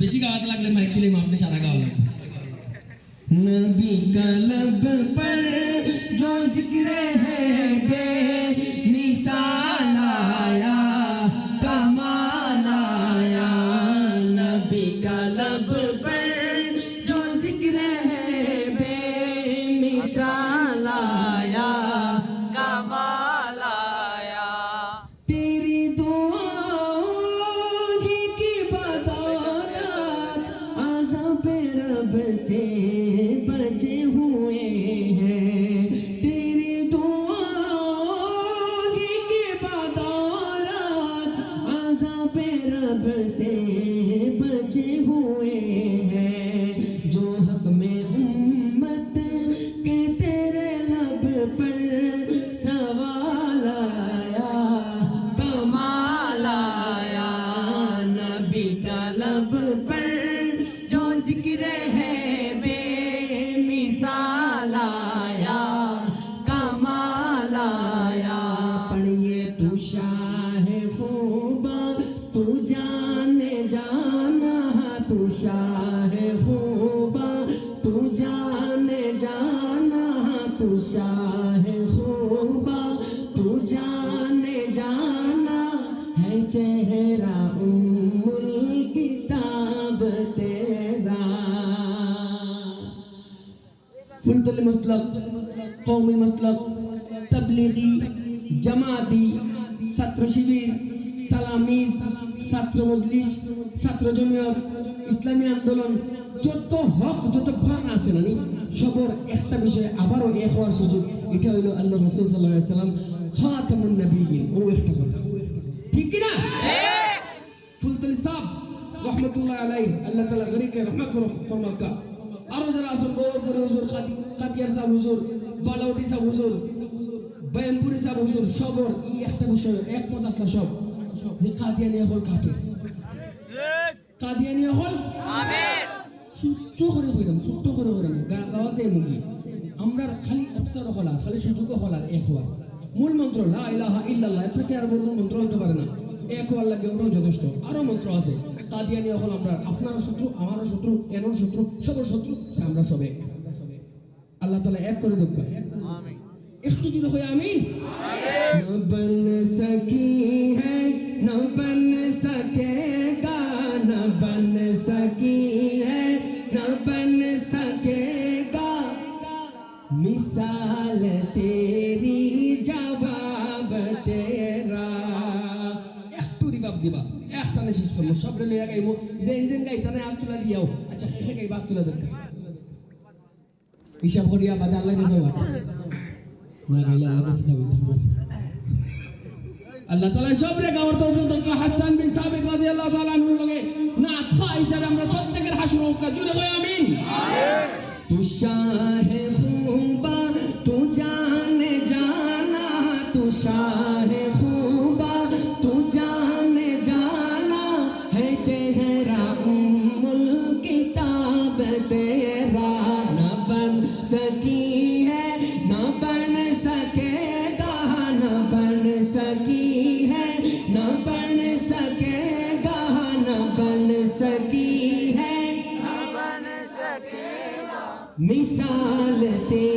बेसी गावात लागले माहिती दिली मग आपल्या सारा गावाला नबी का लब पर जो जिक्र है बेमिसाल आया कमाल आया नबी का लब पर जो जिक्र है बेमिसाल आया कमाल आया तेरी दुआओं की बदौलत अज़ब रब से बचे हुए हैं तेरी दुआओं की बदौलत अज़ब रब से बचे हुए हैं जो हक में उम्मत के तेरे लब पर सवाल आया कमाल आया नबी का लब पर जो जिक्र है बेमिसाल आया कमाल आया पढ़िए तू शाह खूबा तू जाने जाना तू शाह खूबा तू जाने जाना तू शाह खूबा तू जाने जाना है चेहरा उम्मुल किताब तेरा फुलतल मसलक कौमी मसलक तबलीगी जमाती ছাত্র শিবির তালামিজ ছাত্র মজলিস ছাত্র জমিয়ত ইসলামী আন্দোলন যত হক যত ঘরানা আছে না সবর একটা বিষয় আবারও এক হওয়ার সুযোগ এটা হলো আল্লাহ রাসূল সাল্লাল্লাহু আলাইহি সাল্লাম খাতামুন নবিয়্যিন ও একটা কথা ঠিক কি না ঠিক ফুলতলি সাহেব রাহমাতুল্লাহ আলাইহি আল্লাহ তাআলা গরিকে রহমত ফরমাকা আরো যারা আসল গৌরবপুর হুজুর কাতিয়ার সাহেব হুজুর বালাউটি সাহেব হুজুর বয়ামপুরি সাহেব হুজুর সবর এই একটা বিষয় একমত আসলা সব যে কাদিয়ানি হল কাফের কাদিয়ানি হল কাফের ছোট্ট করে কইরাম গাওয়া যায় মুগি আমরা খালি অবসর হলার খালি সুযোগ হলার এক হওয়ার মূল মন্ত্র লা ইলাহা ইল্লাল্লাহ এর থেকে আর বড় মন্ত্র হতে পারে না এক হওয়ার লাগে ওটাও যথেষ্ট আরো মন্ত্র আছে কাদিয়ানি হল আমরা আপনার শত্রু আমারও শত্রু এনর শত্রু সবার শত্রু আমরা সব এক আল্লাহ তাআলা এক করে দেব আমিন একটু দিলে হয় আমিন न बन सकी है न बन सकेगा न बन सकी है न बन सकेगा मिसाल तेरी जवाब तेरा একটু রিভাব দিবা একটানে শেষ করব সবরে লইয়া গাইবো যে ইঞ্জিন গাইতানে হাত তুলা দিয়াও আচ্ছা হে গাইবা হাত তুলা দরকার হিসাব করিয়া বাদে আল্লাহ দিছো না গাইলে আল্লাহ কাছে দাও আল্লাহ তাআলা সবরে গাওয়ার তৌফিক দান করে হাসান বিন সাবিত রাদিয়াল্লাহু তাআলা আনহু লগে নাত খা হিসাবে আমরা প্রত্যেকের হাসর হোক জুড়ে কই আমিন আমিন তু শাহে খুবা তু জানে জানা তু শাহে খুবা তু জানে জানা है चेहरा उम्मुल किताब तेरा न बन सकी है न बन सकेगा न बन सकी है न बन सकेगा न बन सकी है न बन सकेगा मिसाल तेरी